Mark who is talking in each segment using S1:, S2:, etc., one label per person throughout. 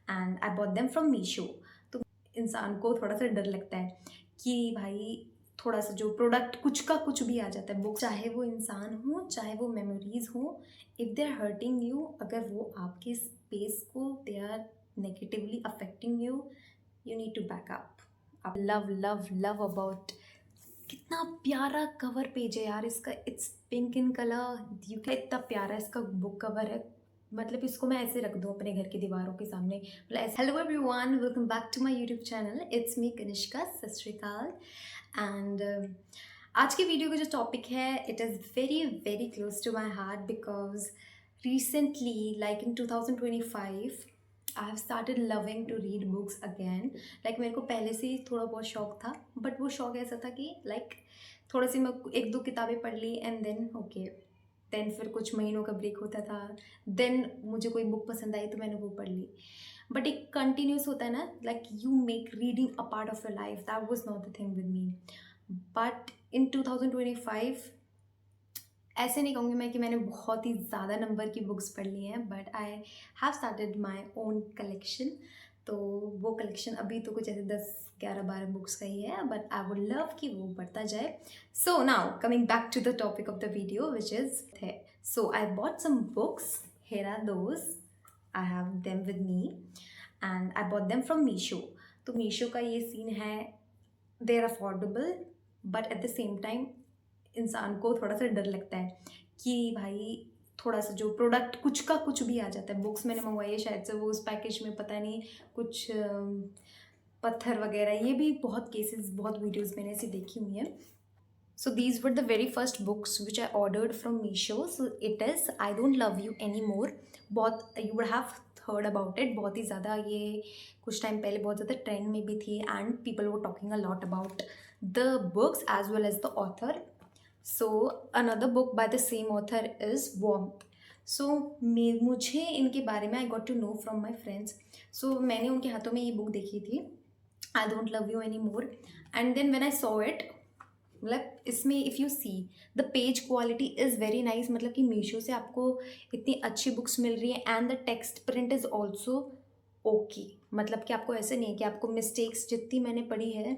S1: And I bought them from Meesho. तो इंसान को थोड़ा सा डर लगता है कि भाई थोड़ा सा जो प्रोडक्ट कुछ का कुछ भी आ जाता है, बुक चाहे वो इंसान हो चाहे वो मेमोरीज हो, if they are hurting you, अगर वो आपके स्पेस को they are negatively affecting you, you need to back up. Love love love about, कितना प्यारा कवर पेज है यार इसका, it's pink in colour, you can, इतना प्यारा इसका बुक कवर है, मतलब इसको मैं ऐसे रख दूँ अपने घर की दीवारों के सामने, मतलब ऐसे। Hello everyone, welcome back to my YouTube channel, it's me Kanishka, Sat Shri अकाल। एंड आज की वीडियो का जो टॉपिक है, it is very very close to my heart because recently, like in 2025, I have started loving to read books again. Like मेरे को पहले से ही थोड़ा बहुत शौक था, बट वो शौक ऐसा था कि like थोड़ा सी मैं एक दो किताबें पढ़ ली एंड देन ओके, देन फिर कुछ महीनों का ब्रेक होता था, देन मुझे कोई बुक पसंद आई तो मैंने वो पढ़ ली। बट एक कंटिन्यूस होता है ना, like you make reading a part of your life, that was not the thing with me. But in 2025 ऐसे नहीं कहूँगी मैं कि मैंने बहुत ही ज़्यादा नंबर की बुक्स पढ़ ली हैं, but I have started my own collection. तो वो कलेक्शन अभी तो कुछ ऐसे 10 11 12 बुक्स का ही है, बट आई वुड लव कि वो बढ़ता जाए। So now coming back to the topic of the video which is है, so I bought some books, here are those, I have them with me and I bought them from Meesho. तो मीशो का ये scene है, they are affordable but at the same time इंसान को थोड़ा सा डर लगता है कि भाई थोड़ा सा जो प्रोडक्ट कुछ का कुछ भी आ जाता है। बुक्स मैंने मंगवाई है, शायद से वो उस पैकेज में पता नहीं कुछ पत्थर वगैरह, ये भी बहुत केसेस, बहुत वीडियोस मैंने ऐसी देखी हुई हैं। So these were the very first books which I ordered from Meesho. So it is I Don't Love You Anymore. बहुत you would have heard about it, बहुत ही ज़्यादा ये कुछ टाइम पहले बहुत ज़्यादा ट्रेंड में भी थी and people were talking a lot about the books as well as the author. So another book by the same author is Warmth. So मुझे इनके बारे में I got to know from my friends. So मैंने उनके हाथों में ये book देखी थी, I Don't Love You Anymore, and then when I saw it, मतलब इसमें if you see the page quality is very nice, मतलब कि मीशो से आपको इतनी अच्छी बुक्स मिल रही है and the text print is also okay, मतलब कि आपको ऐसे नहीं है कि आपको मिस्टेक्स, जितनी मैंने पढ़ी है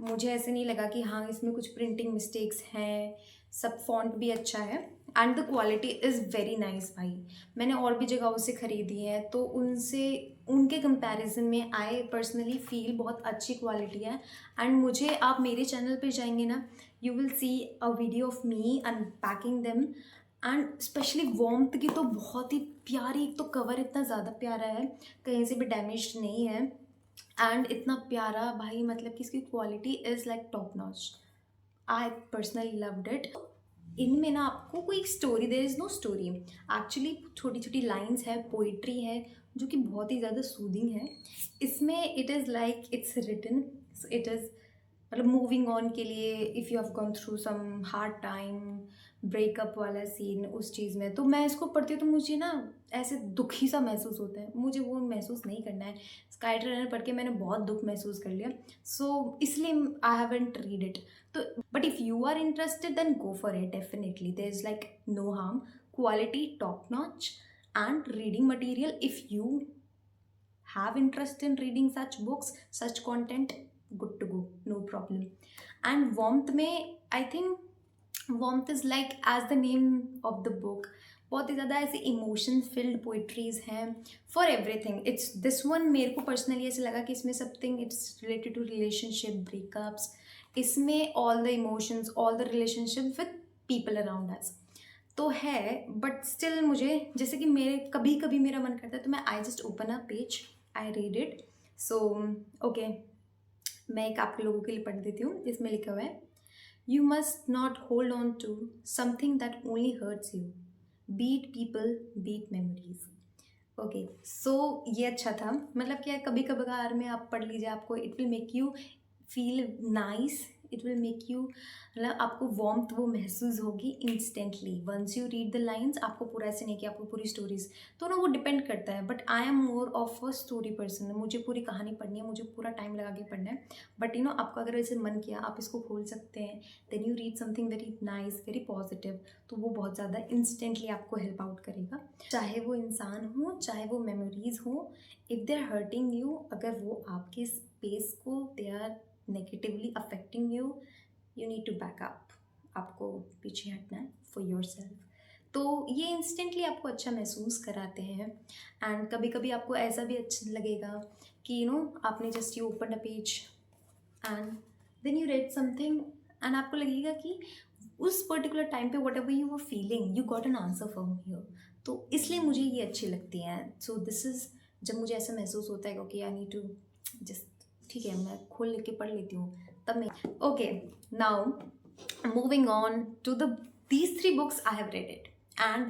S1: मुझे ऐसे नहीं लगा कि हाँ इसमें कुछ प्रिंटिंग मिस्टेक्स हैं, सब फॉन्ट भी अच्छा है and the quality is very nice. भाई मैंने और भी जगहों से ख़रीदी है तो उनसे, उनके कंपैरिजन में आई पर्सनली फील बहुत अच्छी क्वालिटी है। एंड मुझे, आप मेरे चैनल पे जाएंगे ना, you will see a video of me unpacking them and specially warmth की तो बहुत ही प्यारी, एक तो कवर इतना ज़्यादा प्यारा है, कहीं से भी डैमेज नहीं है एंड इतना प्यारा भाई, मतलब कि इसकी quality is like top notch. I personally loved it. इनमें ना आपको कोई story, there is no story, actually छोटी छोटी लाइन्स है, पोइट्री है जो कि बहुत ही ज़्यादा सूदिंग है। इसमें it is like it's written, it is मतलब मूविंग ऑन के लिए, if you have gone through some hard time, breakup वाला सीन उस चीज़ में, तो मैं इसको पढ़ती हूँ तो मुझे ना ऐसे दुखी सा महसूस होता है, मुझे वो महसूस नहीं करना है। स्काई रनर पढ़ के मैंने बहुत दुख महसूस कर लिया, सो इसलिए आई हैवंट रीड इट। तो but if you are interested then go for it, definitely there is like no harm, quality top notch and reading material, if you have interest in reading such books, such content, good to go, no problem. And warmth में I think warmth is like as the name of the book, बहुत ही ज़्यादा ऐसे emotion filled poetries हैं for everything. It's this one मेरे को personally ऐसे लगा कि इसमें something it's related to relationship, breakups, इसमें all the emotions, all the relationship with people around us तो है, बट स्टिल मुझे जैसे कि मेरे कभी कभी मेरा मन करता है तो मैं I just open a page, I read it. So okay, मैं एक आप लोगों के लिए पढ़ देती हूँ। इसमें लिखा हुआ है, you must not hold on to something that only hurts you, be it people, be it memories. Okay, so ये अच्छा था, मतलब क्या, कभी कभार में आप पढ़ लीजिए, आपको it will make you feel nice, it will make you, मतलब आपको वार्मथ वो महसूस होगी instantly once you read the lines. आपको पूरा ऐसे नहीं कि आपको पूरी स्टोरीज, तो ना वो डिपेंड करता है, but I am more of a story person. मुझे पूरी कहानी पढ़नी है, मुझे पूरा टाइम लगा के पढ़ना है। बट यू नो, आपका अगर ऐसे मन किया आप इसको खोल सकते हैं, then you read something very nice, very positive, तो वो बहुत ज़्यादा इंस्टेंटली आपको हेल्प आउट करेगा। चाहे वो इंसान हो, चाहे वो मेमोरीज हो, if they are hurting you, अगर वो आपके स्पेस को they are negatively affecting you, you need to back up. आपको पीछे हटना है फॉर योर सेल्फ। तो ये इंस्टेंटली आपको अच्छा महसूस कराते हैं। एंड कभी कभी आपको ऐसा भी अच्छा लगेगा कि यू नो, आपने just you open a page and then you read something, and आपको लगेगा कि उस पर्टिकुलर टाइम पे whatever you were feeling, you got an answer from here. तो इसलिए मुझे ये अच्छी लगती हैं। सो दिस इज़, जब मुझे ऐसा महसूस होता है कि आई नीड टू जस्ट, ठीक है मैं खोल के पढ़ लेती हूँ, तब मैं okay. Now moving on to the these 3 books I have read it, and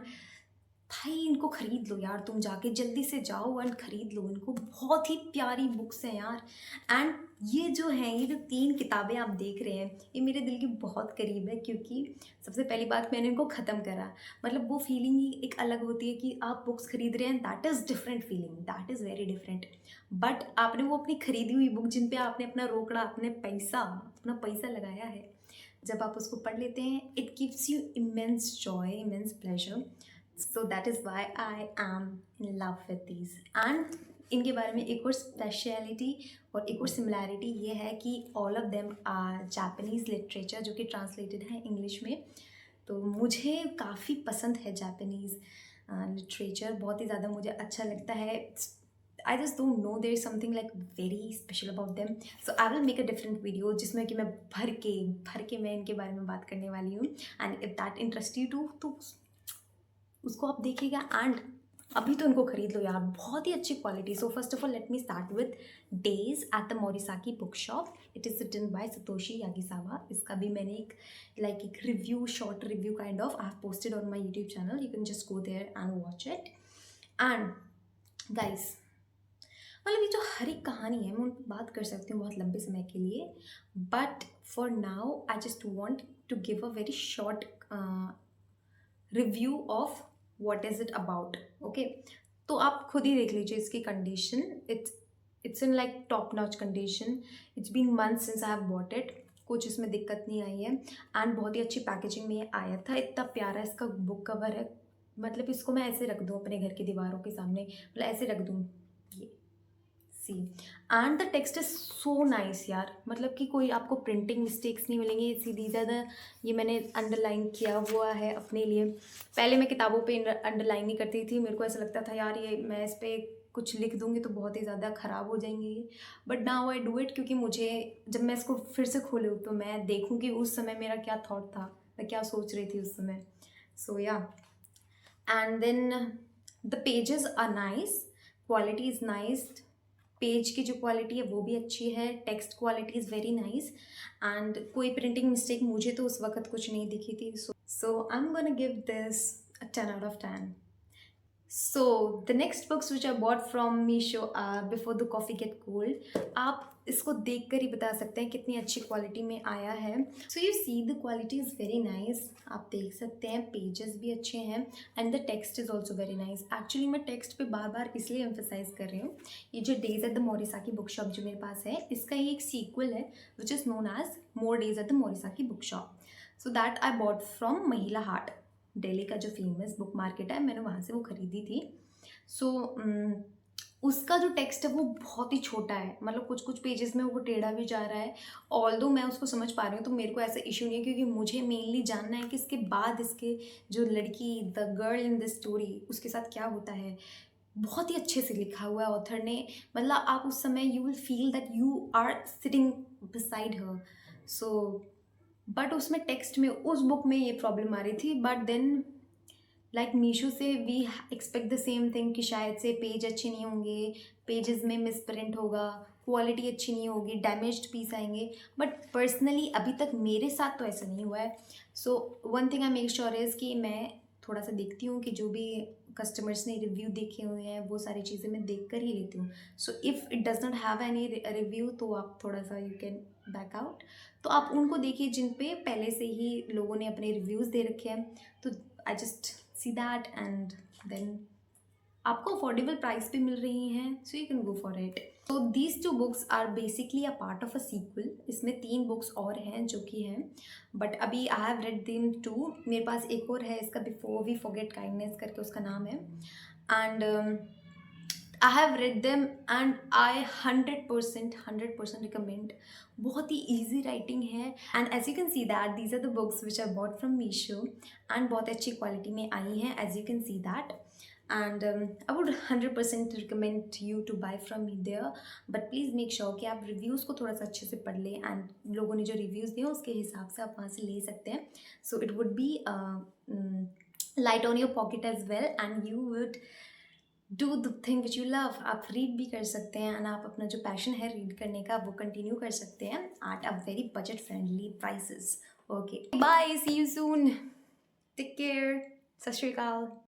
S1: भाई इनको खरीद लो यार, तुम जाके जल्दी से जाओ एंड खरीद लो इनको, बहुत ही प्यारी बुक्स हैं यार। एंड ये जो हैं, ये जो 3 किताबें आप देख रहे हैं, ये मेरे दिल के बहुत करीब है, क्योंकि सबसे पहली बात मैंने इनको ख़त्म करा। मतलब वो फीलिंग ही एक अलग होती है कि आप बुक्स खरीद रहे हैं, that is different feeling, that is very different. But आपने वो अपनी खरीदी हुई बुक, जिन पे आपने अपना रोकड़ा, अपना पैसा लगाया है, जब आप उसको पढ़ लेते हैं, it gives you immense Joy, immense pleasure. So that is why I am in love with these. And इनके बारे में एक और स्पेशलिटी और एक और सिमिलैरिटी ये है कि all of them are Japanese literature, जो कि ट्रांसलेटेड है इंग्लिश में। तो मुझे काफ़ी पसंद है जापानीज़ लिटरेचर, बहुत ही ज़्यादा मुझे अच्छा लगता है। I just don't know, there is something like very special about them. So I will make a different video जिसमें कि मैं भर के मैं इनके बारे में बात करने वाली हूँ। And if that interest you too, तो उसको आप देखिएगा। एंड अभी तो इनको खरीद लो यार, बहुत ही अच्छी quality. So first of all let me start with days at the Morisaki book shop. It is written by Satoshi Yagisawa. इसका भी मैंने एक review, short review kind of I have posted on my YouTube channel, you can just go there and watch it. And guys, मतलब ये जो हर एक कहानी है, मैं उन पर बात कर सकती हूँ बहुत लंबे समय के लिए, but for now I just want to give a very short review of what is it about. Okay, तो आप खुद ही देख लीजिए इसकी condition. It's in like top notch condition. It's been months since I have bought it, कुछ इसमें दिक्कत नहीं आई है। एंड बहुत ही अच्छी पैकेजिंग में ये आया था, इतना प्यारा इसका बुक कवर है। मतलब इसको मैं ऐसे रख दूँ अपने घर की दीवारों के सामने, मतलब ऐसे रख दूँ, ये see. And the text is so nice यार, मतलब कि कोई आपको प्रिंटिंग मिस्टेक्स नहीं मिलेंगे। सीधी ज़्यादा ये मैंने अंडरलाइन किया हुआ है अपने लिए। पहले मैं किताबों पे अंडरलाइन नहीं करती थी, मेरे को ऐसा लगता था यार ये मैं इस पर कुछ लिख दूँगी तो बहुत ही ज़्यादा ख़राब हो जाएंगे ये। But now I do it, क्योंकि मुझे जब मैं इसको फिर से खोलूँ तो मैं देखूँ कि उस समय मेरा क्या थॉट था, मैं क्या सोच रही थी उस समय। So yeah, and then the pages are nice, quality is nice. Page की जो क्वालिटी है वो भी अच्छी है, text quality is very nice. And कोई प्रिंटिंग मिस्टेक मुझे तो उस वक्त कुछ नहीं दिखी थी। So I am gonna give this a 10 out of 10. So the next books which I bought from Meesho are Before the Coffee Get Cold. आप इसको देख कर ही बता सकते हैं कितनी अच्छी क्वालिटी में आया है। So you see the quality is very nice, आप देख सकते हैं पेजेस भी अच्छे हैं and the text is also very nice. Actually मैं टेक्स्ट पे बार बार इसलिए एम्फेसाइज कर रही हूँ, ये जो days at the Morisaki book shop जो मेरे पास है, इसका ही एक सीक्वल है which is known as more days at the Morisaki book shop. So that I bought from Mahila Haat, Delhi का जो फेमस बुक मार्केट है, मैंने वहाँ से वो ख़रीदी थी। सो उसका जो टेक्स्ट है वो बहुत ही छोटा है, मतलब कुछ कुछ पेजेस में वो टेढ़ा भी जा रहा है। ऑल्दो मैं उसको समझ पा रही हूँ, तो मेरे को ऐसा इशू नहीं है, क्योंकि मुझे मेनली जानना है कि इसके बाद इसके जो लड़की, the girl in this story, उसके साथ क्या होता है। बहुत ही अच्छे से लिखा हुआ है ऑथर ने, मतलब आप उस समय you will feel that you are sitting beside her. So but उसमें टेक्स्ट में, उस बुक में ये प्रॉब्लम आ रही थी। बट देन लाइक मीशो से we expect the same thing कि शायद से पेज अच्छे नहीं होंगे, पेजेस में मिस प्रिंट होगा, क्वालिटी अच्छी नहीं होगी, डैमेज्ड पीस आएंगे। बट पर्सनली अभी तक मेरे साथ तो ऐसा नहीं हुआ है। So one thing I make sure is कि मैं थोड़ा सा देखती हूँ कि जो भी कस्टमर्स ने रिव्यू देखे हुए हैं वो सारी चीज़ें मैं देख कर ही लेती हूँ. So if it does not have any review तो आप थोड़ा सा यू कैन बैक आउट. तो आप उनको देखिए जिन पे पहले से ही लोगों ने अपने रिव्यूज़ दे रखे हैं. तो I just see that and then आपको अफोर्डेबल प्राइस पे मिल रही हैं, so you can go for it. तो these 2 books are basically a part of a sequel. इसमें 3 बुक्स और हैं जो कि हैं, बट अभी आई हैव रेड देम 2. मेरे पास एक और है, इसका बिफोर वी फॉरगेट काइंडनेस करके उसका नाम है. And I have read them and I 100% recommend. बहुत ही ईजी राइटिंग है and as you can see that these are the books which I bought from Meesho and बहुत अच्छी क्वालिटी में आई हैं, as you can see that. And I would 100% recommend you to buy from me there, but please make sure कि आप reviews को थोड़ा सा अच्छे से पढ़ लें एंड लोगों ने जो रिव्यूज़ दिए उसके हिसाब से आप वहाँ से ले सकते हैं. So it would be light on your pocket as well and you would do the thing which you love. आप रीड भी कर सकते हैं एंड आप अपना जो पैशन है रीड करने का वो कंटिन्यू कर सकते हैं at a very budget friendly prices. Okay, bye, see you soon, take care, सत श्री अकाल.